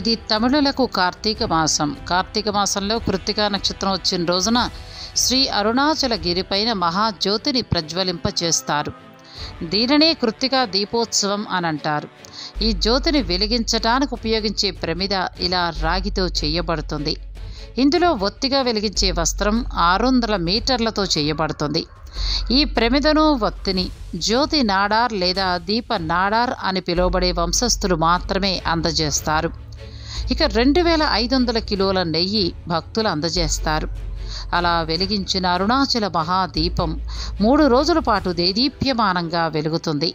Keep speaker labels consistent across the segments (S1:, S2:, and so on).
S1: ఇది తమిళులకు కార్తీక మాసం. కార్తీక మాసంలో కృత్తికా నక్షత్రం వచ్చిన రోజున శ్రీ అరుణాచల గిరిపైన మహాజ్యోతిని ప్రజ్వలింపచేస్తారు. దీనినే కృత్తికా దీపోత్సవం అని అంటారు. ఈ జ్యోతిని వెలిగించడానికి ఉపయోగించే ప్రమిద ఇలా రాగితో చేయబడుతుంది. ఇందులో ఒత్తిగా వెలిగించే వస్త్రం 600 మీటర్లతో చేయబడుతుంది. ఈ ప్రమిదను ఒత్తిని జ్యోతి నాడార్ లేదా దీప నాడార్ అని పిలువబడే వంశస్థులు మాత్రమే అందజేస్తారు. ఇక 2500 కిలోల నెయ్యి భక్తులు అందజేస్తారు. అలా వెలిగించిన అరుణాచల మహాదీపం 3 రోజుల పాటు దేదీప్యమానంగా వెలుగుతుంది.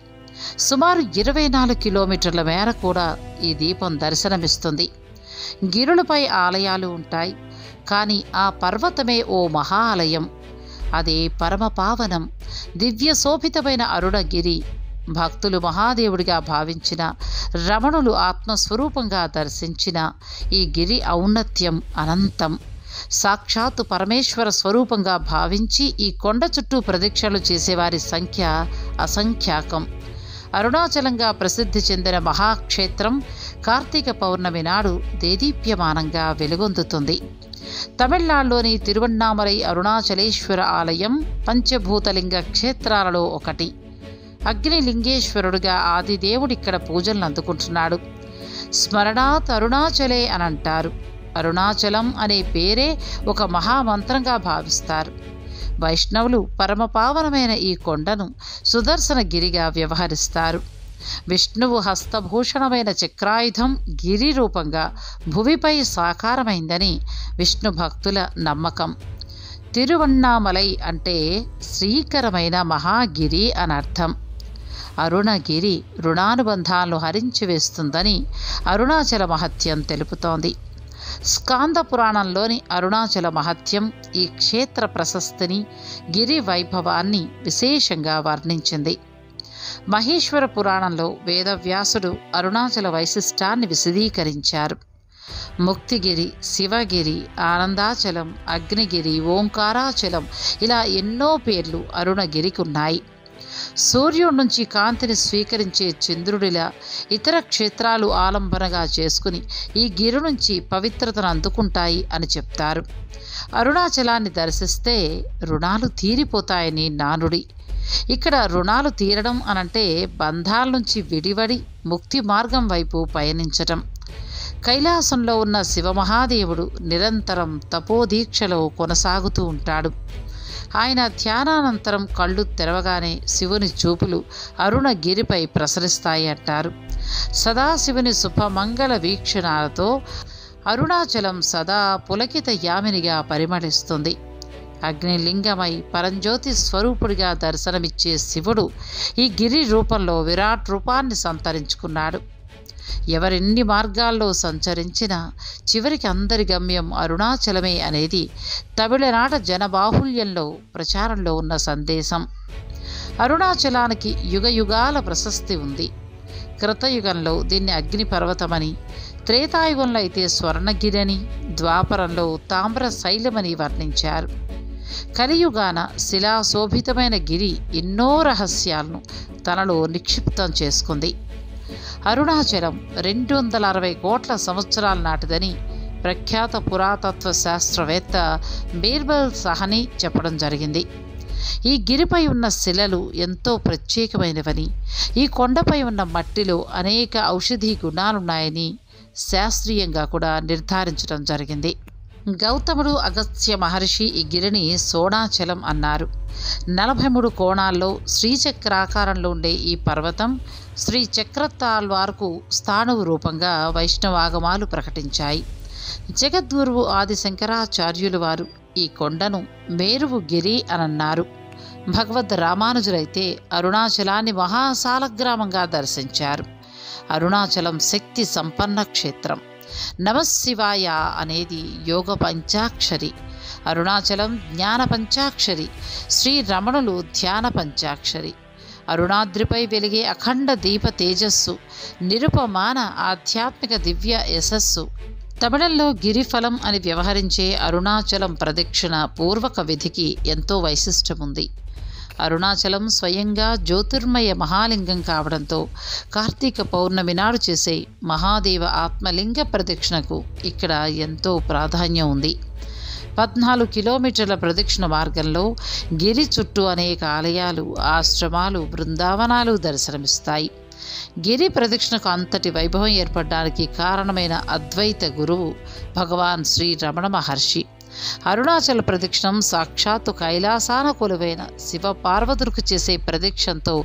S1: సుమారు 24 కిలోమీటర్ల మేర కూడా ఈ దీపం దర్శనమిస్తుంది. గిరులపై ఆలయాలు ఉంటాయి, కానీ ఆ పర్వతమే ఓ మహాలయం. అదే పరమపావనం, దివ్య శోభితమైన అరుణగిరి. భక్తులు మహాదేవుడిగా భావించిన, రమణులు ఆత్మస్వరూపంగా దర్శించిన ఈ గిరి ఔన్నత్యం అనంతం. సాక్షాత్తు పరమేశ్వర స్వరూపంగా భావించి ఈ కొండ చుట్టూ ప్రదక్షిణలు చేసేవారి సంఖ్య అసంఖ్యాకం. అరుణాచలంగా ప్రసిద్ధి చెందిన మహాక్షేత్రం కార్తీక పౌర్ణమి నాడు దేదీప్యమానంగా వెలుగొందుతుంది. తమిళనాడులోని తిరువన్నామలై అరుణాచలేశ్వర ఆలయం పంచభూతలింగ క్షేత్రాలలో ఒకటి. అగ్నిలింగేశ్వరుడిగా ఆదిదేవుడిక్కడ పూజలను అందుకుంటున్నాడు. స్మరణాత్ అరుణాచలే అని అంటారు. అరుణాచలం అనే పేరే ఒక మహామంత్రంగా భావిస్తారు. వైష్ణవులు పరమపావనమైన ఈ కొండను సుదర్శన గిరిగా వ్యవహరిస్తారు. విష్ణువు హస్తభూషణమైన చక్రాయుధం గిరి రూపంగా భువిపై సాకారమైందని విష్ణు భక్తుల నమ్మకం. తిరువన్నామలై అంటే శ్రీకరమైన మహాగిరి అనర్థం. అరుణగిరి రుణానుబంధాలను హరించి వేస్తుందని అరుణాచల మహత్యం తెలుపుతోంది. స్కాంద పురాణంలోని అరుణాచల మహత్యం ఈ క్షేత్ర ప్రశస్తిని, గిరి వైభవాన్ని విశేషంగా వర్ణించింది. మహేశ్వర పురాణంలో వేదవ్యాసుడు అరుణాచల వైశిష్టాన్ని విశదీకరించారు. ముక్తిగిరి, శివగిరి, ఆనందాచలం, అగ్నిగిరి, ఓంకారాచలం ఇలా ఎన్నో పేర్లు అరుణగిరికి ఉన్నాయి. సూర్యుడి నుంచి కాంతిని స్వీకరించే చంద్రుడిలా ఇతర క్షేత్రాలు ఆలంబనగా చేసుకుని ఈ గిరి నుంచి పవిత్రతను అందుకుంటాయి అని చెప్తారు. అరుణాచలాన్ని దర్శిస్తే రుణాలు తీరిపోతాయని నానుడి. ఇక్కడ రుణాలు తీరడం అనంటే బంధాల నుంచి విడివడి ముక్తి మార్గం వైపు పయనించటం. కైలాసంలో ఉన్న శివమహాదేవుడు నిరంతరం తపోదీక్షలో కొనసాగుతూ ఉంటాడు. ఆయన ధ్యానానంతరం కళ్ళు తెరవగానే శివుని చూపులు అరుణగిరిపై ప్రసరిస్తాయి అంటారు. సదాశివుని శుభమంగళ వీక్షణాలతో అరుణాచలం సదా పులకిత యామినిగా పరిమళిస్తుంది. అగ్నిలింగమై పరంజ్యోతి స్వరూపుడిగా దర్శనమిచ్చే శివుడు ఈ గిరి రూపంలో విరాట్ రూపాన్ని సంతరించుకున్నాడు. ఎవరెన్ని మార్గాల్లో సంచరించినా చివరికి అందరి గమ్యం అరుణాచలమే అనేది తమిళనాట జనబాహుల్యంలో ప్రచారంలో ఉన్న సందేశం. అరుణాచలానికి యుగయుగాల ప్రశస్తి ఉంది. కృతయుగంలో దీన్ని అగ్నిపర్వతమని, త్రేతాయుగంలో అయితే స్వర్ణగిరని, ద్వాపరంలో తామ్ర శైలమని వర్ణించారు. కలియుగాన శిలాశోభితమైన గిరి ఎన్నో రహస్యాలను తనలో నిక్షిప్తం చేసుకుంది. అరుణాచలం 260 కోట్ల సంవత్సరాల నాటిదని ప్రఖ్యాత పురాతత్వ శాస్త్రవేత్త బీర్బల్ సహని చెప్పడం జరిగింది. ఈ గిరిపై ఉన్న శిలలు ఎంతో ప్రత్యేకమైనవని, ఈ కొండపై ఉన్న మట్టిలో అనేక ఔషధీ గుణాలున్నాయని శాస్త్రీయంగా కూడా నిర్ధారించడం జరిగింది. గౌతముడు, అగస్త్య మహర్షి ఈ గిరిని సోణాచలం అన్నారు. 43 కోణాల్లో శ్రీచక్రాకారంలో ఉండే ఈ పర్వతం శ్రీ చక్రతాళ్వార్కు స్థాణువు రూపంగా వైష్ణవాగమాలు ప్రకటించాయి. జగద్గురువు ఆది శంకరాచార్యులు వారు ఈ కొండను మేరువు గిరి అనన్నారు. భగవద్ రామానుజులైతే అరుణాచలాన్ని మహాసాలగ్రామంగా దర్శించారు. అరుణాచలం శక్తి సంపన్న క్షేత్రం. నమశివాయ అనేది యోగ పంచాక్షరి, అరుణాచలం జ్ఞాన పంచాక్షరి, శ్రీరమణులు ధ్యాన పంచాక్షరి. అరుణాద్రిపై వెలిగే అఖండ దీప తేజస్సు, నిరుపమాన ఆధ్యాత్మిక దివ్య యశస్సు. తమిళంలో గిరిఫలం అని వ్యవహరించే అరుణాచలం ప్రదక్షిణ పూర్వక విధికి ఎంతో వైశిష్టముంది. అరుణాచలం స్వయంగా జ్యోతిర్మయ మహాలింగం కావడంతో కార్తీక పౌర్ణమి నాడు చేసే మహాదేవ ఆత్మలింగ ప్రదక్షిణకు ఇక్కడ ఎంతో ప్రాధాన్యం ఉంది. 14 కిలోమీటర్ల ప్రదక్షిణ మార్గంలో గిరి చుట్టూ అనేక ఆలయాలు, ఆశ్రమాలు, బృందావనాలు దర్శనమిస్తాయి. గిరి ప్రదక్షిణకు అంతటి వైభవం ఏర్పడడానికి కారణమైన అద్వైత గురువు భగవాన్ శ్రీ రమణ మహర్షి. అరుణాచల ప్రదక్షిణం సాక్షాత్తు కైలాసాన కొలువైన శివ పార్వతులకు చేసే ప్రదక్షిణతో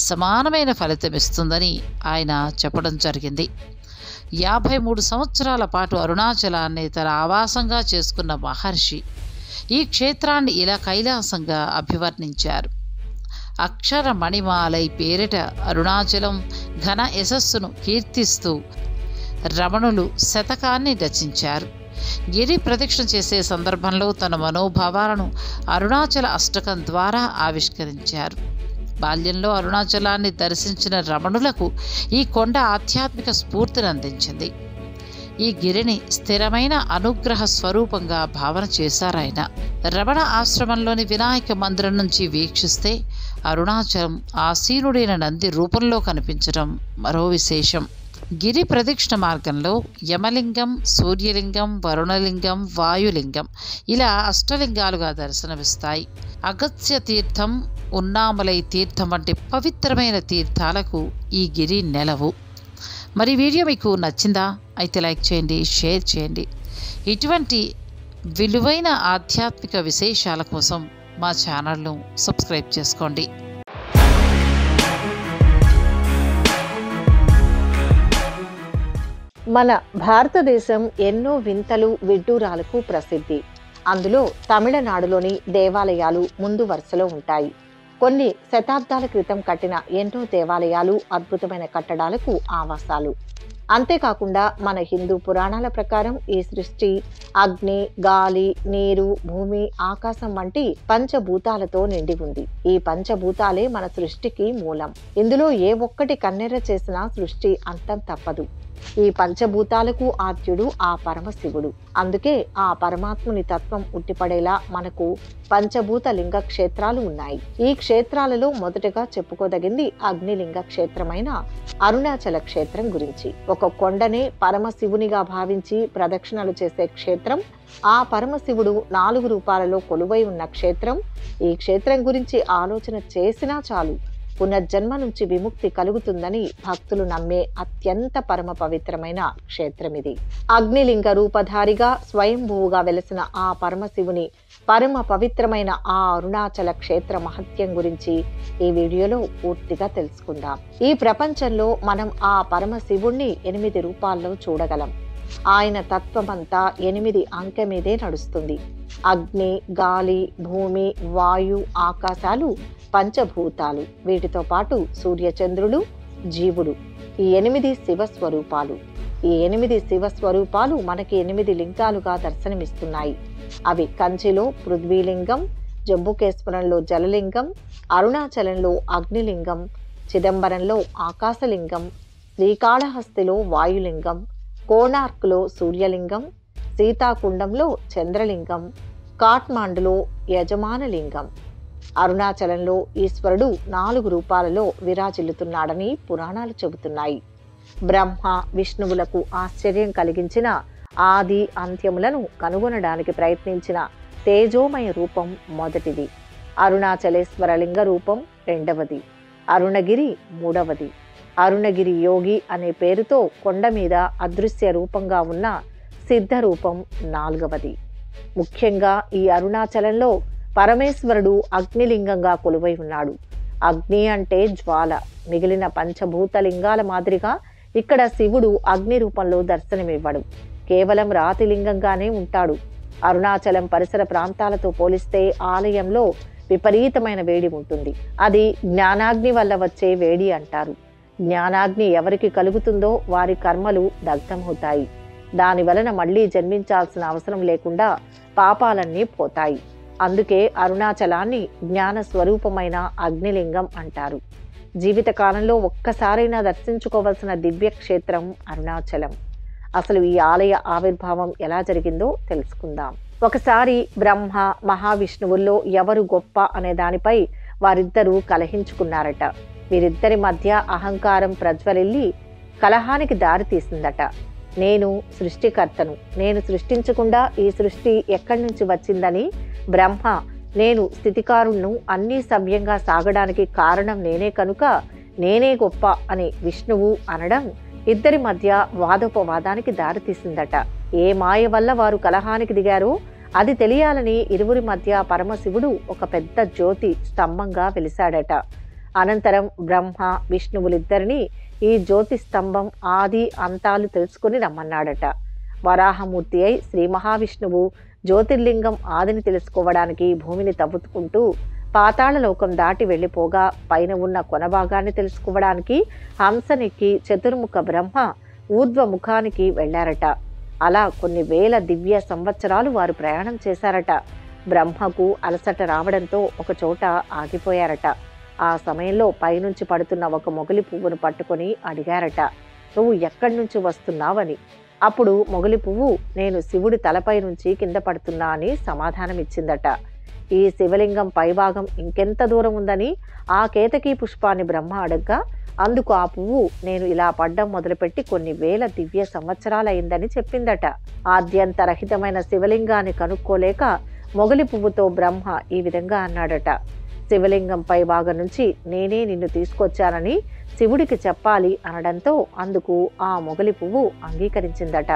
S1: సమానమైన ఫలితమిస్తుందని ఆయన చెప్పడం జరిగింది. 53 సంవత్సరాల పాటు అరుణాచలాన్ని తన ఆవాసంగా చేసుకున్న మహర్షి ఈ క్షేత్రాన్ని ఇలా కైలాసంగా అభివర్ణించారు. అక్షర మణిమాలై పేరిట అరుణాచలం ఘన యశస్సును కీర్తిస్తూ రమణులు శతకాన్ని రచించారు. గిరి ప్రదక్షిణ చేసే సందర్భంలో తన మనోభావాలను అరుణాచల అష్టకం ద్వారా ఆవిష్కరించారు. బాల్యంలో అరుణాచలాన్ని దర్శించిన రమణులకు ఈ కొండ ఆధ్యాత్మిక స్ఫూర్తిని అందించింది. ఈ గిరిని స్థిరమైన అనుగ్రహ స్వరూపంగా భావన చేశారాయన. రమణ ఆశ్రమంలోని వినాయక మందిరం నుంచి వీక్షిస్తే అరుణాచలం ఆసీనుడైన నంది రూపంలో కనిపించడం మరో విశేషం. గిరి ప్రదక్షిణ మార్గంలో యమలింగం, సూర్యలింగం, వరుణలింగం, వాయులింగం ఇలా అష్టలింగాలుగా దర్శనమిస్తాయి. అగస్త్య తీర్థం, ఉన్నామలై తీర్థం వంటి పవిత్రమైన తీర్థాలకు ఈ గిరి నెలవు. మరి వీడియో మీకు నచ్చిందా? అయితే లైక్ చేయండి, షేర్ చేయండి. ఇటువంటి విలువైన ఆధ్యాత్మిక విశేషాల కోసం మా ఛానల్ను సబ్స్క్రైబ్ చేసుకోండి.
S2: మన భారతదేశం ఎన్నో వింతలు విడ్డూరాలకు ప్రసిద్ధి. అందులో తమిళనాడులోని దేవాలయాలు ముందు వరుసలో ఉంటాయి. కొన్ని శతాబ్దాల క్రితం కట్టిన ఎన్నో దేవాలయాలు అద్భుతమైన కట్టడాలకు ఆవాసాలు. అంతేకాకుండా మన హిందూ పురాణాల ప్రకారం ఈ సృష్టి అగ్ని, గాలి, నీరు, భూమి, ఆకాశం వంటి పంచభూతాలతో నిండి ఉంది. ఈ పంచభూతాలే మన సృష్టికి మూలం. ఇందులో ఏ ఒక్కటి కన్నెర్ర చేసినా సృష్టి అంతం తప్పదు. ఈ పంచభూతాలకు ఆద్యుడు ఆ పరమశివుడు. అందుకే ఆ పరమాత్ముని తత్వం ఉట్టిపడేలా మనకు పంచభూత లింగ క్షేత్రాలు ఉన్నాయి. ఈ క్షేత్రాలలో మొదటగా చెప్పుకోదగింది అగ్నిలింగ క్షేత్రమైన అరుణాచల క్షేత్రం గురించి. ఒక కొండనే పరమశివునిగా భావించి ప్రదక్షిణలు చేసే క్షేత్రం, ఆ పరమశివుడు 4 రూపాలలో కొలువై ఉన్న క్షేత్రం. ఈ క్షేత్రం గురించి ఆలోచన చేసినా చాలు పునర్జన్మ నుంచి విముక్తి కలుగుతుందని భక్తులు నమ్మే అత్యంత పరమ పవిత్రమైన క్షేత్రం ఇది. అగ్నిలింగ రూపధారిగా స్వయంభూవుగా వెలసిన ఆ పరమశివుని పరమ పవిత్రమైన ఆ అరుణాచల క్షేత్ర మహత్యం గురించి ఈ వీడియోలో పూర్తిగా తెలుసుకుందాం. ఈ ప్రపంచంలో మనం ఆ పరమశివుణ్ణి 8 రూపాల్లో చూడగలం. ఆయన తత్వమంతా 8 అంకె మీదే నడుస్తుంది. అగ్ని, గాలి, భూమి, వాయు, ఆకాశాలు పంచభూతాలు. వీటితో పాటు సూర్యచంద్రులు, జీవుడు, ఈ 8 శివస్వరూపాలు. ఈ 8 శివస్వరూపాలు మనకి 8 లింగాలుగా దర్శనమిస్తున్నాయి. అవి కంచిలో పృథ్వీలింగం, జంబుకేశ్వరంలో జలలింగం, అరుణాచలంలో అగ్నిలింగం, చిదంబరంలో ఆకాశలింగం, శ్రీకాళహస్తిలో వాయులింగం, కోణార్క్లో సూర్యలింగం, సీతాకుండంలో చంద్రలింగం, కాట్మాండులో యజమానలింగం. అరుణాచలంలో ఈశ్వరుడు 4 రూపాలలో విరాజిల్లుతున్నాడని పురాణాలు చెబుతున్నాయి. బ్రహ్మ, విష్ణువులకు ఆశ్చర్యం కలిగించిన ఆది అంత్యములను కనుగొనడానికి ప్రయత్నించిన తేజోమయ రూపం మొదటిది. అరుణాచలేశ్వర లింగ రూపం రెండవది. అరుణగిరి మూడవది. అరుణగిరి యోగి అనే పేరుతో కొండ మీద అదృశ్య రూపంగా ఉన్న సిద్ధ రూపం 4వది. ముఖ్యంగా ఈ అరుణాచలంలో పరమేశ్వరుడు అగ్నిలింగంగా కొలువై ఉన్నాడు. అగ్ని అంటే జ్వాల. మిగిలిన పంచభూత లింగాల మాదిరిగా ఇక్కడ శివుడు అగ్ని రూపంలో దర్శనమివ్వడు. కేవలం రాతి లింగంగానే ఉంటాడు. అరుణాచలం పరిసర ప్రాంతాలతో పోలిస్తే ఆలయంలో విపరీతమైన వేడి ఉంటుంది. అది జ్ఞానాగ్ని వల్ల వచ్చే వేడి అంటారు. జ్ఞానాగ్ని ఎవరికి కలుగుతుందో వారి కర్మలు దగ్ధమవుతాయి. దాని వలన మళ్ళీ జన్మించాల్సిన అవసరం లేకుండా పాపాలన్నీ పోతాయి. అందుకే అరుణాచలాన్ని జ్ఞాన స్వరూపమైన అగ్నిలింగం అంటారు. జీవితకాలంలో ఒక్కసారైనా దర్శించుకోవలసిన దివ్య క్షేత్రం అరుణాచలం. అసలు ఈ ఆలయ ఆవిర్భావం ఎలా జరిగిందో తెలుసుకుందాం. ఒకసారి బ్రహ్మ, మహావిష్ణువుల్లో ఎవరు గొప్ప అనే దానిపై వారిద్దరూ కలహించుకున్నారట. వీరిద్దరి మధ్య అహంకారం ప్రజ్వలిల్లి కలహానికి దారి తీసిందట. నేను సృష్టికర్తను, నేను సృష్టించకుండా ఈ సృష్టి ఎక్కడి నుంచి వచ్చిందని బ్రహ్మ, నేను స్థితికారుణ్ణు, అన్నీ సవ్యంగా సాగడానికి కారణం నేనే కనుక నేనే గొప్ప అని విష్ణువు అనడం ఇద్దరి మధ్య వాదోపవాదానికి దారితీసిందట. ఏ మాయ వల్ల వారు కలహానికి దిగారో అది తెలియాలని ఇరువురి మధ్య పరమశివుడు ఒక పెద్ద జ్యోతి స్తంభంగా వెలిశాడట. అనంతరం బ్రహ్మ విష్ణువులిద్దరినీ ఈ జ్యోతి స్తంభం ఆది అంతాలు తెలుసుకుని రమ్మన్నాడట. వరాహమూర్తి అయి శ్రీ మహావిష్ణువు జ్యోతిర్లింగం ఆదిని తెలుసుకోవడానికి భూమిని తవ్వుతుకుంటూ పాతాళలోకం దాటి వెళ్ళిపోగా పైన ఉన్న కొనభాగాన్ని తెలుసుకోవడానికి హంసనెక్కి చతుర్ముఖ బ్రహ్మ ఊర్ధ్వముఖానికి వెళ్లారట. అలా కొన్ని వేల దివ్య సంవత్సరాలు వారు ప్రయాణం చేశారట. బ్రహ్మకు అలసట రావడంతో ఒక చోట ఆగిపోయారట. ఆ సమయంలో పైనుంచి పడుతున్న ఒక మొగలి పువ్వును పట్టుకొని అడిగారట, నువ్వు ఎక్కడి నుంచి వస్తున్నావని. అప్పుడు మొగలి పువ్వు, నేను శివుడి తలపై నుంచి కింద పడుతున్నా అని సమాధానమిచ్చిందట. ఈ శివలింగం పైభాగం ఇంకెంత దూరం ఉందని ఆ కేతకీ పుష్పాన్ని బ్రహ్మ అడగ్గా అందుకు ఆ పువ్వు, నేను ఇలా పడ్డం మొదలుపెట్టి కొన్ని వేల దివ్య సంవత్సరాలైందని చెప్పిందట. ఆద్యంతరహితమైన శివలింగాన్ని కనుక్కోలేక మొగలి పువ్వుతో బ్రహ్మ ఈ విధంగా అన్నాడట, శివలింగం పై భాగం నుంచి నేనే నిన్ను తీసుకొచ్చానని శివుడికి చెప్పాలి అనడంతో అందుకు ఆ మొగలి పువ్వు అంగీకరించిందట.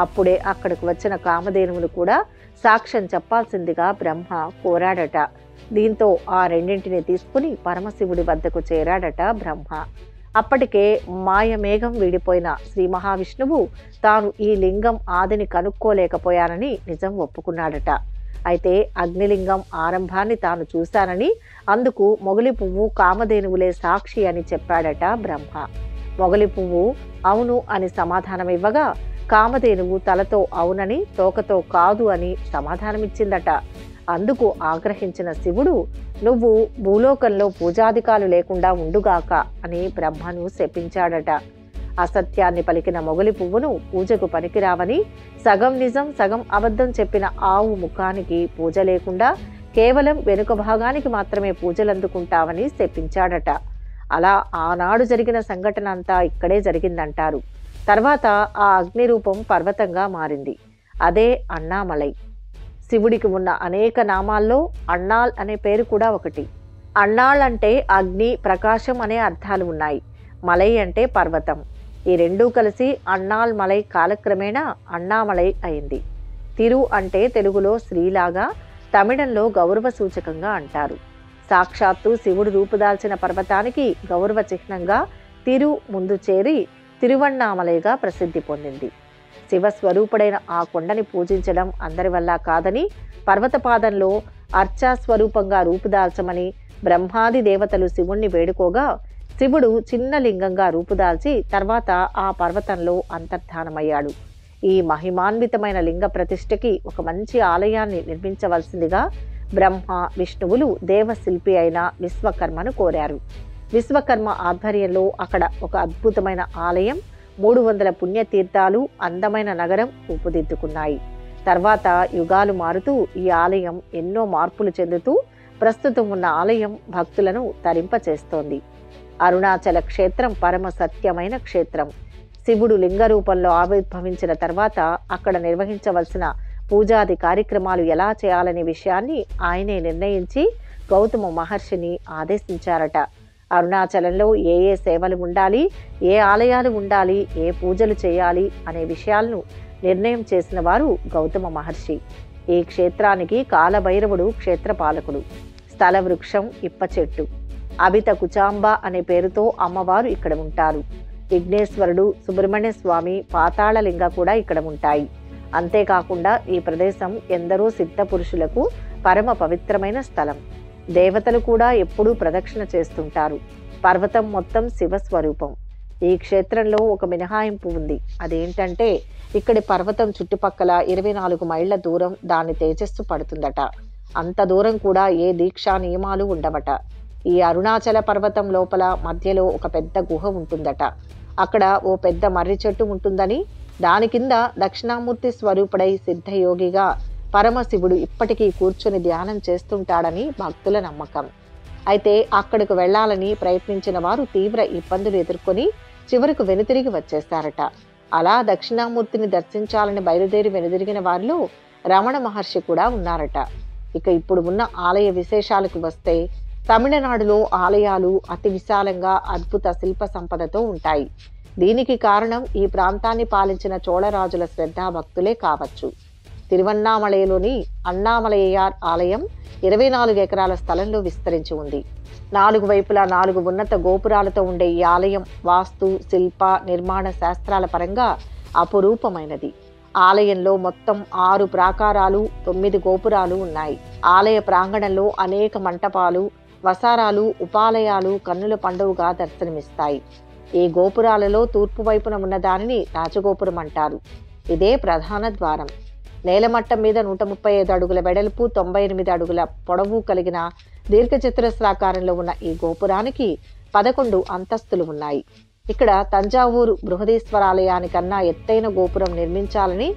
S2: అప్పుడే అక్కడికి వచ్చిన కామధేనువులు కూడా సాక్ష్యం చెప్పాల్సిందిగా బ్రహ్మ కోరాడట. దీంతో ఆ రెండింటిని తీసుకుని పరమశివుడి వద్దకు చేరాడట బ్రహ్మ. అప్పటికే మాయమేఘం వీడిపోయిన శ్రీ మహావిష్ణువు తాను ఈ లింగం ఆదిని కనుక్కోలేకపోయానని నిజం ఒప్పుకున్నాడట. అయితే అగ్నిలింగం ఆరంభాన్ని తాను చూశానని అందుకు మొగలి పువ్వు కామధేనువులే సాక్షి అని చెప్పాడట బ్రహ్మ. మొగలి పువ్వు అవును అని సమాధానమివ్వగా కామధేనువు తలతో అవునని తోకతో కాదు అని సమాధానమిచ్చిందట. అందుకు ఆగ్రహించిన శివుడు, నువ్వు భూలోకంలో పూజాధికాలు లేకుండా ఉండుగాక అని బ్రహ్మను శపించాడట. అసత్యాన్ని పలికిన మొగలి పువ్వును పూజకు పనికిరావని, సగం నిజం సగం అబద్ధం చెప్పిన ఆవు ముఖానికి పూజ లేకుండా కేవలం వెనుక భాగానికి మాత్రమే పూజలందుకుంటావని శపించాడట. అలా ఆనాడు జరిగిన సంఘటన అంతా ఇక్కడే జరిగిందంటారు. తర్వాత ఆ అగ్ని రూపం పర్వతంగా మారింది. అదే అన్నామలై. శివుడికి ఉన్న అనేక నామాల్లో అన్నాల్ అనే పేరు కూడా ఒకటి. అన్నాళ్ అంటే అగ్ని, ప్రకాశం అనే అర్థాలు ఉన్నాయి. మలై అంటే పర్వతం. ఈ రెండూ కలిసి అన్నాల్ మలై కాలక్రమేణా అన్నామలై అయింది. తిరు అంటే తెలుగులో శ్రీలాగా, తమిళంలో గౌరవ సూచకంగా అంటారు. సాక్షాత్తు శివుడు రూపుదాల్చిన పర్వతానికి గౌరవ చిహ్నంగా తిరు ముందు చేరి తిరువన్నామలైగా ప్రసిద్ధి పొందింది. శివస్వరూపుడైన ఆ కొండని పూజించడం అందరి వల్ల కాదని, పర్వతపాదంలో అర్చాస్వరూపంగా రూపుదాల్చమని బ్రహ్మాది దేవతలు శివుణ్ణి వేడుకోగా శివుడు చిన్న లింగంగా రూపుదాల్చి తర్వాత ఆ పర్వతంలో అంతర్ధానమయ్యాడు. ఈ మహిమాన్వితమైన లింగ ప్రతిష్ఠకి ఒక మంచి ఆలయాన్ని నిర్మించవలసిందిగా బ్రహ్మ విష్ణువులు దేవశిల్పి అయిన విశ్వకర్మను కోరారు. విశ్వకర్మ ఆధ్వర్యంలో అక్కడ ఒక అద్భుతమైన ఆలయం, 300 పుణ్యతీర్థాలు, అందమైన నగరం రూపుదిద్దుకున్నాయి. తర్వాత యుగాలు మారుతూ ఈ ఆలయం ఎన్నో మార్పులు చెందుతూ ప్రస్తుతం ఉన్న ఆలయం భక్తులను తరింపచేస్తోంది. అరుణాచల క్షేత్రం పరమ సత్యమైన క్షేత్రం. శివుడు లింగ రూపంలో ఆవిర్భవించిన తర్వాత అక్కడ నిర్వహించవలసిన పూజాది కార్యక్రమాలు ఎలా చేయాలనే విషయాన్ని ఆయనే నిర్ణయించి గౌతమ మహర్షిని ఆదేశించారట. అరుణాచలంలో ఏ ఏ సేవలు ఉండాలి, ఏ ఆలయాలు ఉండాలి, ఏ పూజలు చేయాలి అనే విషయాలను నిర్ణయం చేసిన వారు గౌతమ మహర్షి. ఈ క్షేత్రానికి కాలభైరవుడు క్షేత్రపాలకుడు. స్థల వృక్షం ఇప్ప చెట్టు. అభిత కుచాంబ అనే పేరుతో అమ్మవారు ఇక్కడ ఉంటారు. విఘ్నేశ్వరుడు, సుబ్రహ్మణ్య స్వామి, పాతాళలింగ కూడా ఇక్కడ ఉంటాయి. అంతేకాకుండా ఈ ప్రదేశం ఎందరో సిద్ధ పురుషులకు పరమ పవిత్రమైన స్థలం. దేవతలు కూడా ఎప్పుడూ ప్రదక్షిణ చేస్తుంటారు. పర్వతం మొత్తం శివస్వరూపం. ఈ క్షేత్రంలో ఒక మినహాయింపు ఉంది. అదేంటంటే ఇక్కడి పర్వతం చుట్టుపక్కల 24 మైళ్ళ దూరం దాని తేజస్సు పడుతుందట. అంత దూరం కూడా ఏ దీక్షా నియమాలు ఉండవట. ఈ అరుణాచల పర్వతం లోపల మధ్యలో ఒక పెద్ద గుహ ఉంటుందట. అక్కడ ఓ పెద్ద మర్రి చెట్టు ఉంటుందని, దాని కింద దక్షిణామూర్తి స్వరూపుడై సిద్ధయోగిగా పరమశివుడు ఇప్పటికీ కూర్చొని ధ్యానం చేస్తుంటాడని భక్తుల నమ్మకం. అయితే అక్కడికి వెళ్లాలని ప్రయత్నించిన వారు తీవ్ర ఇబ్బందులు ఎదుర్కొని చివరకు వెనుతిరిగి వచ్చేశారట. అలా దక్షిణామూర్తిని దర్శించాలని బయలుదేరి వెనుదిరిగిన వారిలో రమణ మహర్షి కూడా ఉన్నారట. ఇక ఇప్పుడు ఉన్న ఆలయ విశేషాలకు వస్తే, తమిళనాడులో ఆలయాలు అతి విశాలంగా అద్భుత శిల్ప సంపదతో ఉంటాయి. దీనికి కారణం ఈ ప్రాంతాన్ని పాలించిన చోళరాజుల శ్రద్ధాభక్తులే కావచ్చు. తిరువన్నామలైలోని అన్నామలయ్యార్ ఆలయం 24 ఎకరాల స్థలంలో విస్తరించి ఉంది. 4 వైపులా 4 ఉన్నత గోపురాలతో ఉండే ఈ ఆలయం వాస్తు, శిల్ప, నిర్మాణ శాస్త్రాల పరంగా అపురూపమైనది. ఆలయంలో మొత్తం 6 ప్రాకారాలు, 9 గోపురాలు ఉన్నాయి. ఆలయ ప్రాంగణంలో అనేక మంటపాలు, వసారాలు, ఉపాలయాలు కన్నుల పండుగగా దర్శనమిస్తాయి. ఈ గోపురాలలో తూర్పు వైపున ఉన్న దానిని రాజగోపురం అంటారు. ఇదే ప్రధాన ద్వారం. నేలమట్టం మీద 135 అడుగుల వెడల్పు, 98 అడుగుల పొడవు కలిగిన దీర్ఘచతురస్రాకారంలో ఉన్న ఈ గోపురానికి 11 అంతస్తులు ఉన్నాయి. ఇక్కడ తంజావూరు బృహదీశ్వరాలయానికన్నా ఎత్తైన గోపురం నిర్మించాలని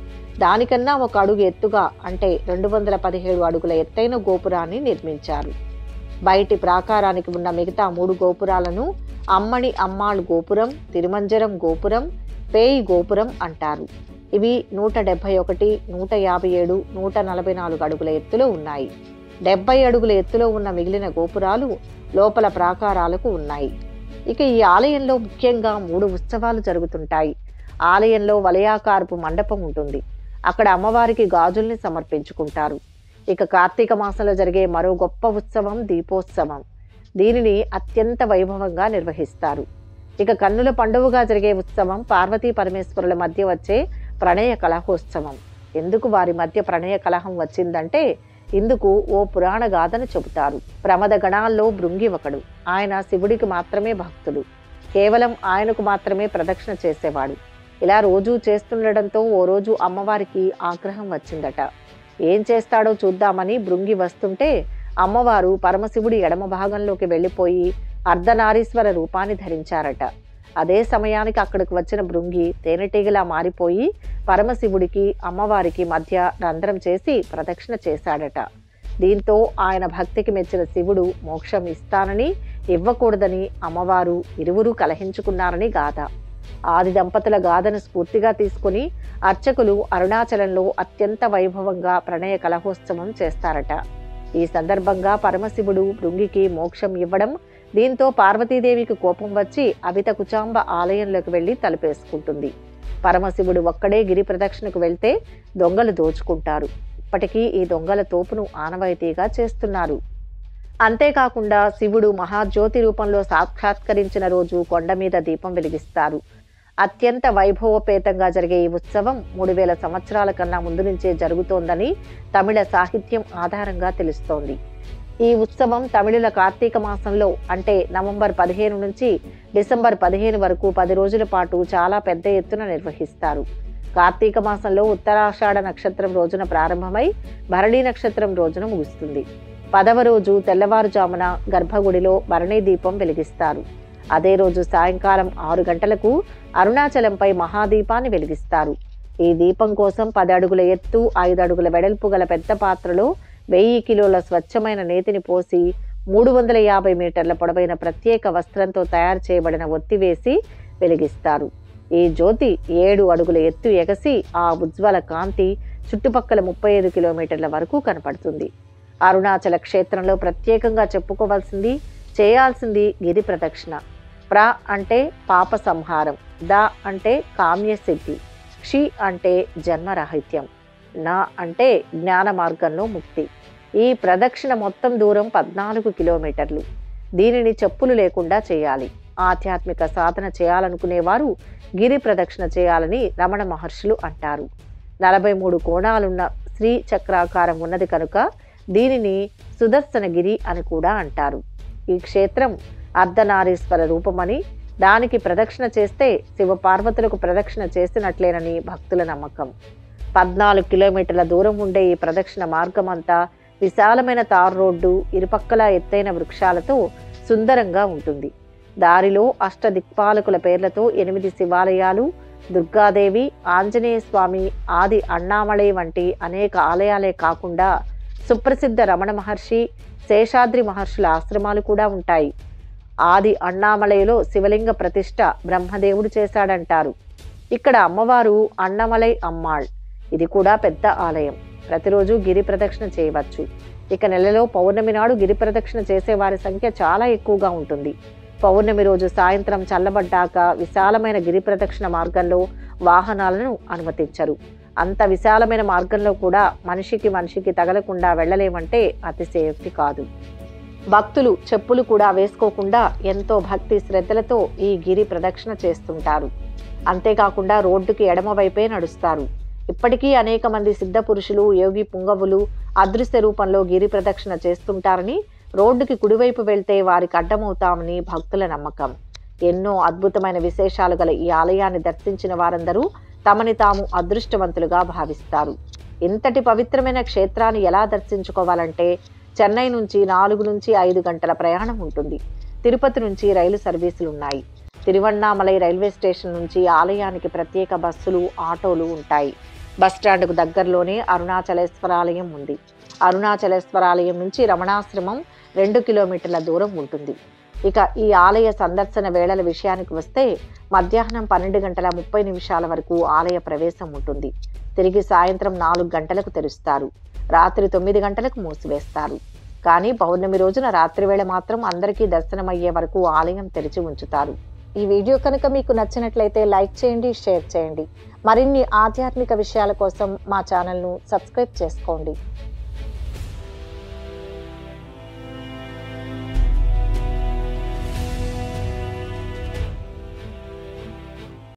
S2: దానికన్నా 1 అడుగు ఎత్తుగా అంటే 217 అడుగుల ఎత్తైన గోపురాన్ని నిర్మించారు. బయటి ప్రాకారానికి ఉన్న మిగతా 3 గోపురాలను అమ్మణి అమ్మాళ్ గోపురం, తిరుమంజరం గోపురం, పేయి గోపురం అంటారు. ఇవి 171, 157, 144 అడుగుల ఎత్తులో ఉన్నాయి. 70 అడుగుల ఎత్తులో ఉన్న మిగిలిన గోపురాలు లోపల ప్రాకారాలకు ఉన్నాయి. ఇక ఈ ఆలయంలో ముఖ్యంగా 3 ఉత్సవాలు జరుగుతుంటాయి. ఆలయంలో వలయాకారపు మండపం ఉంటుంది. అక్కడ అమ్మవారికి గాజుల్ని సమర్పించుకుంటారు. ఇక కార్తీక మాసంలో జరిగే మరో గొప్ప ఉత్సవం దీపోత్సవం. దీనిని అత్యంత వైభవంగా నిర్వహిస్తారు. ఇక కన్నుల పండుగగా జరిగే ఉత్సవం పార్వతీ పరమేశ్వరుల మధ్య వచ్చే ప్రణయ కలహోత్సవం. ఎందుకు వారి మధ్య ప్రణయ కలహం వచ్చిందంటే ఇందుకు ఓ పురాణ గాథను చెబుతారు. ప్రమద గణాల్లో భృంగి ఒకడు. ఆయన శివుడికి మాత్రమే భక్తుడు. కేవలం ఆయనకు మాత్రమే ప్రదక్షిణ చేసేవాడు. ఇలా రోజూ చేస్తుండడంతో ఓ రోజు అమ్మవారికి ఆగ్రహం వచ్చిందట. ఏం చేస్తాడో చూద్దామని భృంగి వస్తుంటే అమ్మవారు పరమశివుడి ఎడమ భాగంలోకి వెళ్ళిపోయి అర్ధనారీశ్వర రూపాన్ని ధరించారట. అదే సమయానికి అక్కడికి వచ్చిన భృంగి తేనెటీగలా మారిపోయి పరమశివుడికి అమ్మవారికి మధ్య రంధ్రం చేసి ప్రదక్షిణ చేశాడట. దీంతో ఆయన భక్తికి మెచ్చిన శివుడు మోక్షం ఇస్తానని, ఇవ్వకూడదని అమ్మవారు ఇరువురు కలహించుకున్నారని గాథ. ఆది దంపతుల గాథను స్ఫూర్తిగా తీసుకుని అర్చకులు అరుణాచలంలో అత్యంత వైభవంగా ప్రణయ కలహోత్సవం చేస్తారట. ఈ సందర్భంగా పరమశివుడు భృంగికి మోక్షం ఇవ్వడం, దీంతో పార్వతీదేవికి కోపం వచ్చి అవిత కుచాంబ ఆలయంలోకి వెళ్లి తలుపేసుకుంటుంది. పరమశివుడు ఒక్కడే గిరి ప్రదక్షిణకు వెళ్తే దొంగలు దోచుకుంటారు. ఇప్పటికీ ఈ దొంగల తోపును ఆనవాయితీగా చేస్తున్నారు. అంతేకాకుండా శివుడు మహాజ్యోతి రూపంలో సాక్షాత్కరించిన రోజు కొండ మీద దీపం వెలిగిస్తారు. అత్యంత వైభవోపేతంగా జరిగే ఈ ఉత్సవం 3000 సంవత్సరాల కన్నా ముందు నుంచే జరుగుతోందని తమిళ సాహిత్యం ఆధారంగా తెలుస్తోంది. ఈ ఉత్సవం తమిళుల కార్తీక మాసంలో అంటే నవంబర్ 15 నుంచి డిసెంబర్ 15 వరకు 10 రోజుల పాటు చాలా పెద్ద ఎత్తున నిర్వహిస్తారు. కార్తీక మాసంలో ఉత్తరాషాఢ నక్షత్రం రోజున ప్రారంభమై భరణి నక్షత్రం రోజున ముగుస్తుంది. 10వ రోజు తెల్లవారుజామున గర్భగుడిలో భరణి దీపం వెలిగిస్తారు. అదే రోజు సాయంకాలం 6 గంటలకు అరుణాచలంపై మహాదీపాన్ని వెలిగిస్తారు. ఈ దీపం కోసం 10 అడుగుల ఎత్తు, 5 అడుగుల వెడల్పు గల పెద్ద పాత్రలో 1000 కిలోల స్వచ్ఛమైన నేతిని పోసి 350 మీటర్ల పొడవైన ప్రత్యేక వస్త్రంతో తయారు చేయబడిన ఒత్తి వేసి వెలిగిస్తారు. ఈ జ్యోతి 7 అడుగుల ఎత్తు ఎగసి ఆ ఉజ్వల కాంతి చుట్టుపక్కల 35 కిలోమీటర్ల వరకు కనపడుతుంది. అరుణాచల క్షేత్రంలో ప్రత్యేకంగా చెప్పుకోవాల్సింది, చేయాల్సింది గిరి ప్రదక్షిణ. ప్ర అంటే పాప సంహారం, ద అంటే కామ్యసిద్ధి, క్షి అంటే జన్మరాహిత్యం, నా అంటే జ్ఞాన మార్గంలో ముక్తి. ఈ ప్రదక్షిణ మొత్తం దూరం 14 కిలోమీటర్లు. దీనిని చెప్పులు లేకుండా చేయాలి. ఆధ్యాత్మిక సాధన చేయాలనుకునేవారు గిరి ప్రదక్షిణ చేయాలని రమణ మహర్షులు అంటారు. 43 కోణాలున్న శ్రీ చక్రాకారం ఉన్నది కనుక దీనిని సుదర్శనగిరి అని కూడా అంటారు. ఈ క్షేత్రం అర్ధనారీశ్వర రూపమని, దానికి ప్రదక్షిణ చేస్తే శివపార్వతులకు ప్రదక్షిణ చేసినట్లేనని భక్తుల నమ్మకం. 14 కిలోమీటర్ల దూరం ఉండే ఈ ప్రదక్షిణ మార్గం అంతా విశాలమైన తార్ రోడ్డు, ఇరుపక్కల ఎత్తైన వృక్షాలతో సుందరంగా ఉంటుంది. దారిలో అష్టదిక్పాలకుల పేర్లతో 8 శివాలయాలు, దుర్గాదేవి, ఆంజనేయ స్వామి, ఆది అన్నామలై వంటి అనేక ఆలయాలే కాకుండా సుప్రసిద్ధ రమణ మహర్షి, శేషాద్రి మహర్షుల ఆశ్రమాలు కూడా ఉంటాయి. ఆది అన్నామలైలో శివలింగ ప్రతిష్ఠ బ్రహ్మదేవుడు చేశాడంటారు. ఇక్కడ అమ్మవారు అన్నమలై అమ్మాళ్. ఇది కూడా పెద్ద ఆలయం. ప్రతిరోజు గిరి ప్రదక్షిణ చేయవచ్చు. ఇక నెలలో పౌర్ణమి నాడు గిరి ప్రదక్షిణ చేసే వారి సంఖ్య చాలా ఎక్కువగా ఉంటుంది. పౌర్ణమి రోజు సాయంత్రం చల్లబడ్డాక విశాలమైన గిరి ప్రదక్షిణ మార్గంలో వాహనాలను అనుమతించరు. అంత విశాలమైన మార్గంలో కూడా మనిషికి తగలకుండా వెళ్ళలేమంటే అతిశయోక్తి కాదు. భక్తులు చెప్పులు కూడా వేసుకోకుండా ఎంతో భక్తి శ్రద్ధలతో ఈ గిరి ప్రదక్షిణ చేస్తుంటారు. అంతేకాకుండా రోడ్డుకి ఎడమవైపే నడుస్తారు. ఇప్పటికీ అనేక మంది సిద్ధ పురుషులు, యోగి పుంగవులు అదృశ్య రూపంలో గిరి ప్రదక్షిణ చేస్తుంటారని, రోడ్డుకి కుడివైపు వెళ్తే వారికి అడ్డమవుతామని భక్తుల నమ్మకం. ఎన్నో అద్భుతమైన విశేషాలు గల ఈ ఆలయాన్ని దర్శించిన వారందరూ తమని తాము అదృష్టవంతులుగా భావిస్తారు. ఇంతటి పవిత్రమైన క్షేత్రాన్ని ఎలా దర్శించుకోవాలంటే చెన్నై నుంచి 4 నుంచి 5 గంటల ప్రయాణం ఉంటుంది. తిరుపతి నుంచి రైలు సర్వీసులున్నాయి. తిరువణ్ణామలై రైల్వే స్టేషన్ నుంచి ఆలయానికి ప్రత్యేక బస్సులు, ఆటోలు ఉంటాయి. బస్టాండ్కు దగ్గరలోనే అరుణాచలేశ్వరాలయం ఉంది. అరుణాచలేశ్వరాలయం నుంచి రమణాశ్రమం 2 కిలోమీటర్ల దూరం ఉంటుంది. ఇక ఈ ఆలయ సందర్శన వేళల విషయానికి వస్తే మధ్యాహ్నం 12:30 వరకు ఆలయ ప్రవేశం ఉంటుంది. తిరిగి సాయంత్రం 4 గంటలకు తెరుస్తారు. రాత్రి 9 గంటలకు మూసివేస్తారు. కానీ పౌర్ణమి రోజున రాత్రి వేళ మాత్రం అందరికీ దర్శనమయ్యే వరకు ఆలయం తెరిచి ఉంచుతారు. ఈ వీడియో కనుక మీకు నచ్చినట్లయితే లైక్ చేయండి, షేర్ చేయండి. మరిన్ని ఆధ్యాత్మిక విషయాల కోసం మా ఛానల్ను సబ్స్క్రైబ్ చేసుకోండి.